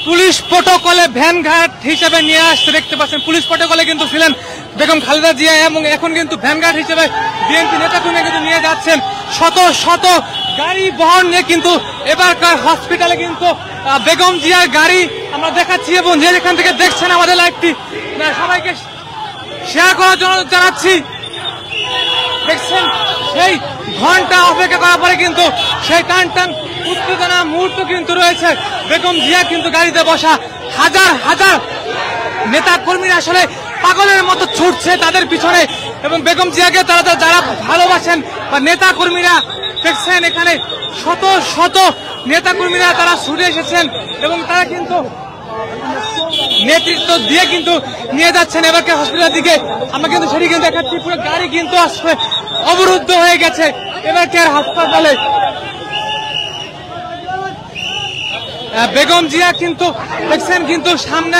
Police প্রটোকলে ভ্যানঘাট হিসেবে নিয়ে আসতে দেখতে পাচ্ছেন। পুলিশ প্রটোকলে কিন্তু ছিলেন বেগম খালেদা জিয়া এবং এখন কিন্তু ভ্যানঘাট হিসেবে বিএনপি নেতাকর্মী কিন্তু নিয়ে যাচ্ছেন। শত শত গাড়ি বহন নিয়ে কিন্তু এবারকার হসপিটালে কিন্তু বেগম জিয়ার গাড়ি আমরা দেখাচ্ছি এবং যে যেখান থেকে দেখছেন আমাদের লাইভটি সবাইকে শেয়ার করার জন্য জানাচ্ছি। দেখছেন সেই ঘন্টা অপেক্ষা করার পরে কিন্তু সেই টান টান উত্তেজনা মুহূর্ত কিন্তু রয়েছে। বেগম জিয়া কিন্তু গাড়িতে বসা, হাজার হাজার নেতা কর্মীরা আসলে পাগলের মতো ছুটছে তাদের পিছনে এবং বেগম জিয়াকে তারা যারা ভালোবাসেন বা নেতা কর্মীরা দেখছেন এখানে শত শত নেতা কর্মীরা তারা ছুটে এসেছেন এবং তারা কিন্তু নেতৃত্ব দিয়ে কিন্তু নিয়ে যাচ্ছেন এবারকে হসপিটালের দিকে। আমরা কিন্তু সেটি কিন্তু দেখাচ্ছি, পুরো গাড়ি কিন্তু আসলে অবরুদ্ধ হয়ে গেছে এবারকে হাসপাতালে। বেগম জিয়া কিন্তু দেখছেন কিন্তু সামনে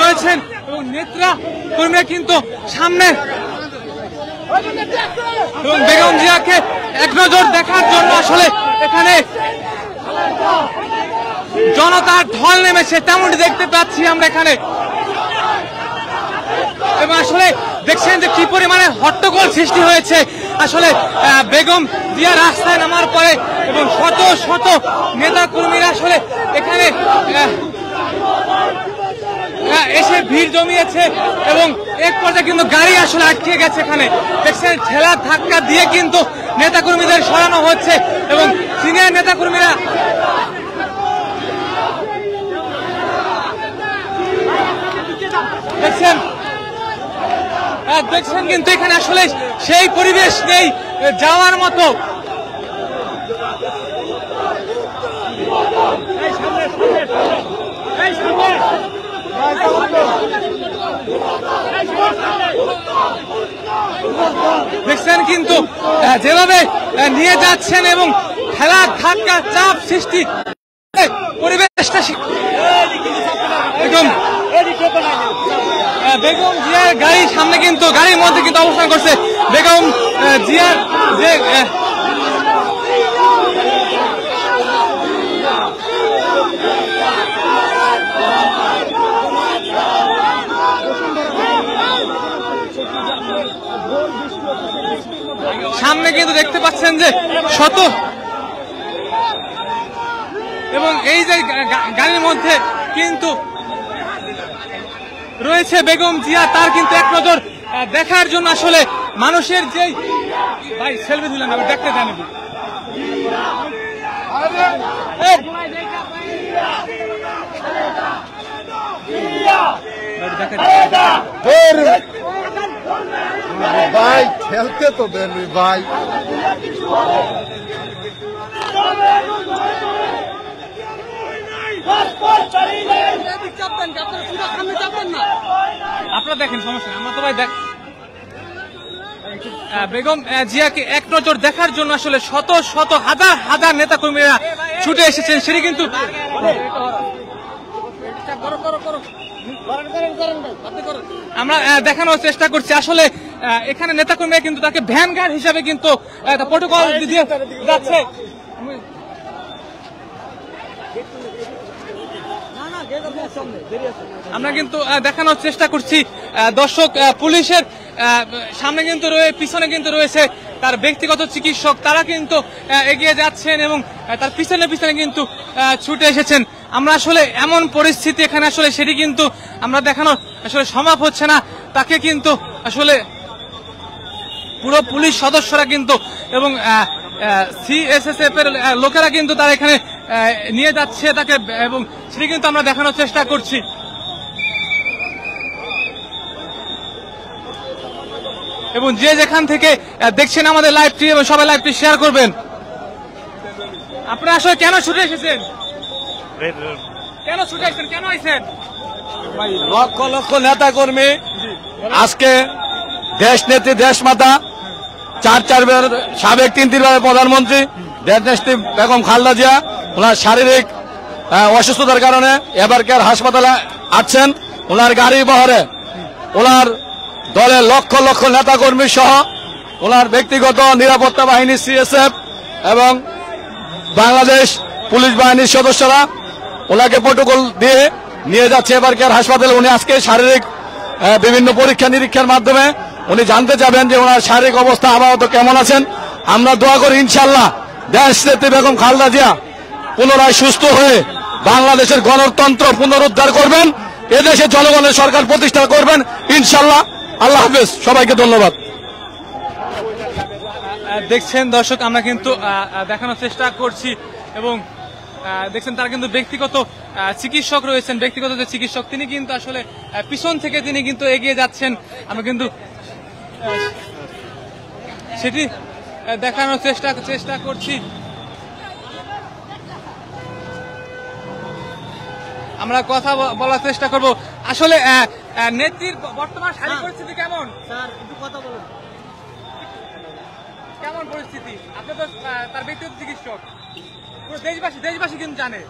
রয়েছেন এবং নেতা কর্মীরা কিন্তু সামনে এবং বেগম জিয়াকে এক নজর দেখার জন্য আসলে এখানে জনতার ঢল নেমেছে, তেমনটি দেখতে পাচ্ছি আমরা এখানে। এবং আসলে দেখছেন যে কি পরিমাণে হট্টগোল সৃষ্টি হয়েছে আসলে বেগম জিয়া রাস্তায় নামার পরে এবং শত শত নেতা কর্মীরা আসলে এখানে এসে ভিড় জমিয়েছে এবং এক পর্যায়ে কিন্তু গাড়ি আসলে আটকে গেছে এখানে। দেখছেন ঠেলা ধাক্কা দিয়ে কিন্তু নেতা কর্মীদের সরানো হচ্ছে এবং সিনিয়র নেতা কর্মীরা দেখছেন কিন্তু এখানে আসলে সেই পরিবেশ নেই যাওয়ার মতো। দেখছেন কিন্তু যেভাবে নিয়ে যাচ্ছেন এবং খেলা ধাক্কা চাপ সৃষ্টি পরিবেশটা একদম বেগম জিয়ার গাড়ির সামনে কিন্তু গাড়ির মধ্যে কিন্তু অবস্থান করছে বেগম জিয়ার যে সামনে কিন্তু দেখতে পাচ্ছেন যে শত এবং এই যে গাড়ির মধ্যে কিন্তু রয়েছে বেগম জিয়া, তার কিন্তু এক নজর দেখার জন্য আসলে মানুষের যেই ভাই সেলফি দিলেন আমি দেখতে জানি ভাই খেলতে তো দেন ভাই। আপনারা দেখেন সমস্যা আমরা তো ভাই দেখ বেগম জিয়াকে এক নজর দেখার জন্য আসলে শত শত হাজার হাজার নেতা কর্মীরা ছুটে এসেছেন। সেটি কিন্তু আমরা দেখানোর চেষ্টা করছি আসলে এখানে নেতা কর্মীরা কিন্তু তাকে ভ্যানগার্ড হিসাবে কিন্তু প্রটোকল দিয়ে যাচ্ছে। আমরা কিন্তু দেখানোর চেষ্টা করছি দর্শক, পুলিশের সামনে কিন্তু পিছনে কিন্তু রয়েছে তার ব্যক্তিগত চিকিৎসক, তারা কিন্তু এগিয়ে যাচ্ছেন এবং তার পিছনে পিছনে কিন্তু ছুটে এসেছেন। আমরা আসলে এমন পরিস্থিতি এখানে আসলে সেটি কিন্তু আমরা দেখানো আসলে সম্ভব হচ্ছে না। তাকে কিন্তু আসলে পুরো পুলিশ সদস্যরা কিন্তু এবং সিএসএসএফ এর লোকেরা কিন্তু তারা এখানে নিয়ে যাচ্ছে তাকে এবং সেটি কিন্তু আমরা দেখানোর চেষ্টা করছি। এবং যে যেখান থেকে দেখছেন আমাদের লাইভটি এবং সবাই লাইভটি শেয়ার করবেন। আপনারা আসলে কেন ছুটে এসেছেন? কেন ছুটে এসেছেন? কেন আইছেন? লক্ষ লক্ষ নেতা কর্মী আজকে দেশ নেত্রী দেশ মাতা চারবার সাবেক 3 প্রধানমন্ত্রী দেশ নেত্রী বেগম খালেদা জিয়া ওনার শারীরিক অসুস্থতার কারণে এবারকার হাসপাতালে আসছেন। ওনার গাড়ি বহরে ওনার দলের লক্ষ লক্ষ নেতা কর্মী সহ ওনার ব্যক্তিগত নিরাপত্তা বাহিনী সিএসএফ এবং বাংলাদেশ পুলিশ বাহিনীর সদস্যরা ওনাকে প্রোটোকল দিয়ে নিয়ে যাচ্ছে এবার কেয়ার হাসপাতালে। উনি আজকে শারীরিক বিভিন্ন পরীক্ষা নিরীক্ষার মাধ্যমে উনি জানতে চাবেন যে ওনার শারীরিক অবস্থা আপাতত কেমন আছেন। আমরা দোয়া করি ইনশাল্লাহ দেশনেত্রী বেগম খালেদা জিয়া পুনরায় সুস্থ হয়ে বাংলাদেশের গণতন্ত্র পুনরুদ্ধার করবেন, এদেশে জনগণের সরকার প্রতিষ্ঠা করবেন ইনশাল্লাহ। আল্লাহ হাফেজ, সবাইকে ধন্যবাদ। দেখছেন দর্শক, আমরা কিন্তু দেখানোর চেষ্টা করছি এবং দেখছেন তারা কিন্তু ব্যক্তিগত চিকিৎসক রয়েছেন, ব্যক্তিগত যে চিকিৎসক তিনি কিন্তু আসলে পিছন থেকে তিনি কিন্তু এগিয়ে যাচ্ছেন। আমরা কিন্তু সেটি দেখানোর চেষ্টা করছি। আমরা কথা বলার চেষ্টা করব। আসলে নেত্রীর বর্তমান শারীরিক পরিস্থিতি কেমন? স্যার একটু কথা বলুন। কেমন পরিস্থিতি? আপনি তো তার ব্যক্তিগত চিকিৎসক, পুরো দেশবাসী কিন্তু জানে।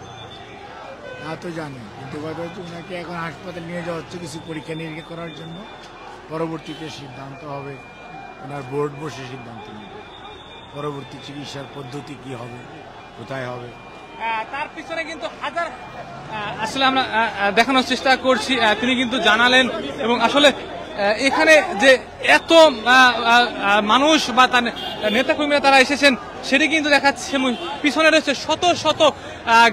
তা তো জানে, কিন্তু কথা হচ্ছে ওনাকে এখন হাসপাতালে নিয়ে যাওয়া হচ্ছে কিছু পরীক্ষা নিরীক্ষা করার জন্য। পরবর্তীতে সিদ্ধান্ত হবে, ওনার বোর্ড বসে সিদ্ধান্ত নেবে পরবর্তী চিকিৎসার পদ্ধতি কি হবে, কোথায় হবে। তার পিছনে কিন্তু আসলে আমরা দেখানোর চেষ্টা করছি, তিনি কিন্তু জানালেন এবং আসলে এখানে যে এত মানুষ বা তার নেতাকর্মীরা তারা এসেছেন সেটি কিন্তু দেখাচ্ছে। পিছনে রয়েছে শত শত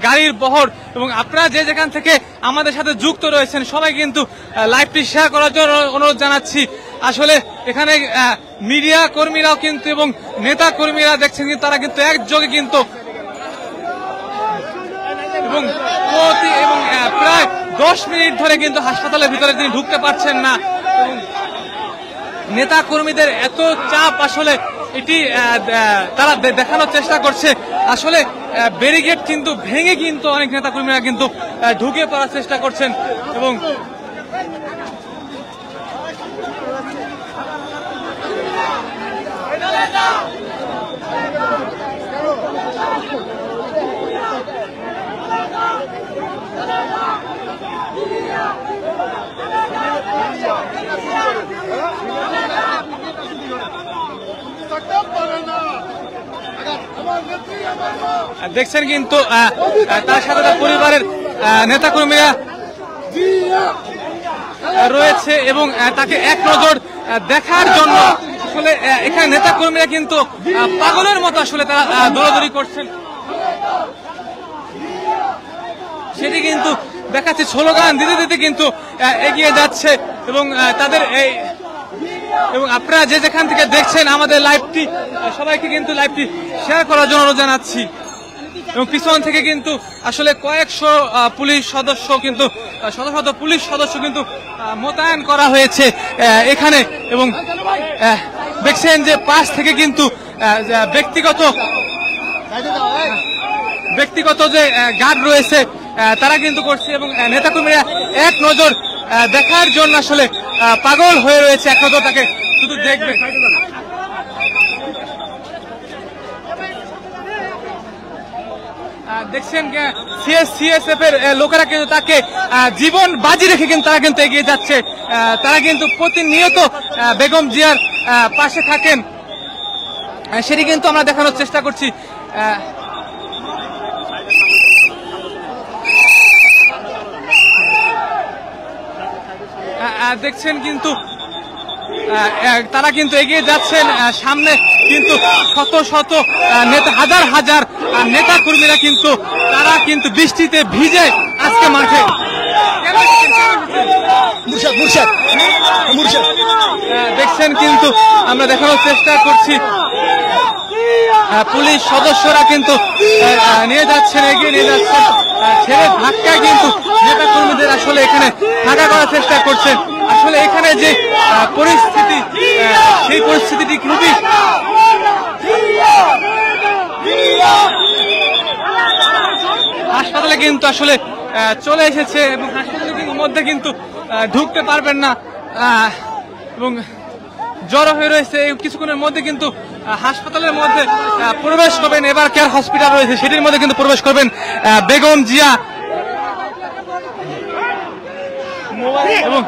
গাড়ির বহর এবং আপনারা যে যেখান থেকে আমাদের সাথে যুক্ত রয়েছেন সবাই কিন্তু লাইভটি শেয়ার করার জন্য অনুরোধ জানাচ্ছি। আসলে এখানে মিডিয়া কর্মীরাও কিন্তু এবং নেতা কর্মীরা দেখছেন কিন্তু তারা কিন্তু একযোগে কিন্তু এবং প্রায় 10 মিনিট ধরে কিন্তু হাসপাতালের ভিতরে তিনি ঢুকতে পারছেন না। নেতা কর্মীদের এত চাপ, আসলে এটি তারা দেখানোর চেষ্টা করছে। আসলে ব্যারিকেড কিন্তু ভেঙে কিন্তু অনেক নেতা কর্মীরা কিন্তু ঢুকে পড়ার চেষ্টা করছেন এবং দেখছেন কিন্তু তার সাথে তার পরিবারের নেতাকর্মীরা রয়েছে এবং তাকে এক নজর দেখার জন্য আসলে এখানে নেতাকর্মীরা কিন্তু পাগলের মতো আসলে তারা দৌড়াদৌড়ি করছেন। সেটি কিন্তু দেখাচ্ছে, স্লোগান দিতে দিতে কিন্তু এগিয়ে যাচ্ছে এবং তাদের এই এবং আপনারা যে যেখান থেকে দেখছেন আমাদের লাইভটি সবাইকে কিন্তু লাইভটি শেয়ার করার জন্য অনুরোধ জানাচ্ছি এবং পিছন থেকে কিন্তু আসলে কয়েকশো পুলিশ সদস্য কিন্তু শত শত পুলিশ সদস্য কিন্তু মোতায়েন করা হয়েছে এখানে এবং দেখছেন যে পাশ থেকে কিন্তু ব্যক্তিগত যে গার্ড রয়েছে তারা কিন্তু করছে এবং নেতাকর্মীরা এক নজর দেখার জন্য আসলে পাগল হয়ে রয়েছে, এক নজর তাকে শুধু দেখবে। দেখছেন সিএসএফ এর লোকেরা কিন্তু তাকে জীবন বাজি রেখে কিন্তু তারা কিন্তু এগিয়ে যাচ্ছে। তারা কিন্তু প্রতিনিয়ত বেগম জিয়ার পাশে থাকেন, সেটি কিন্তু আমরা দেখানোর চেষ্টা করছি। দেখছেন কিন্তু তারা কিন্তু এগিয়ে যাচ্ছেন, সামনে কিন্তু শত শত হাজার হাজার নেতা কর্মীরা কিন্তু তারা কিন্তু বৃষ্টিতে ভিজে আজকে মাঠে। দেখছেন কিন্তু আমরা দেখানোর চেষ্টা করছি, পুলিশ সদস্যরা কিন্তু নিয়ে যাচ্ছেন, এগিয়ে নিয়ে যাচ্ছেন, ছেড়ে ধাক্কায় কিন্তু নেতা কর্মীদের আসলে এখানে থাকা করার চেষ্টা করছেন। আসলে এখানে যে পরিস্থিতি সেই পরিস্থিতিটি খুবই হাসপাতালে কিন্তু আসলে চলে এসেছে এবং হাসপাতালের মধ্যে কিন্তু ঢুকতে পারবেন না এবং জড়ো হয়ে রয়েছে। কিছুক্ষণের মধ্যে কিন্তু হাসপাতালের মধ্যে প্রবেশ করবেন, এবার কেয়ার হসপিটাল রয়েছে সেটির মধ্যে কিন্তু প্রবেশ করবেন বেগম জিয়া এবং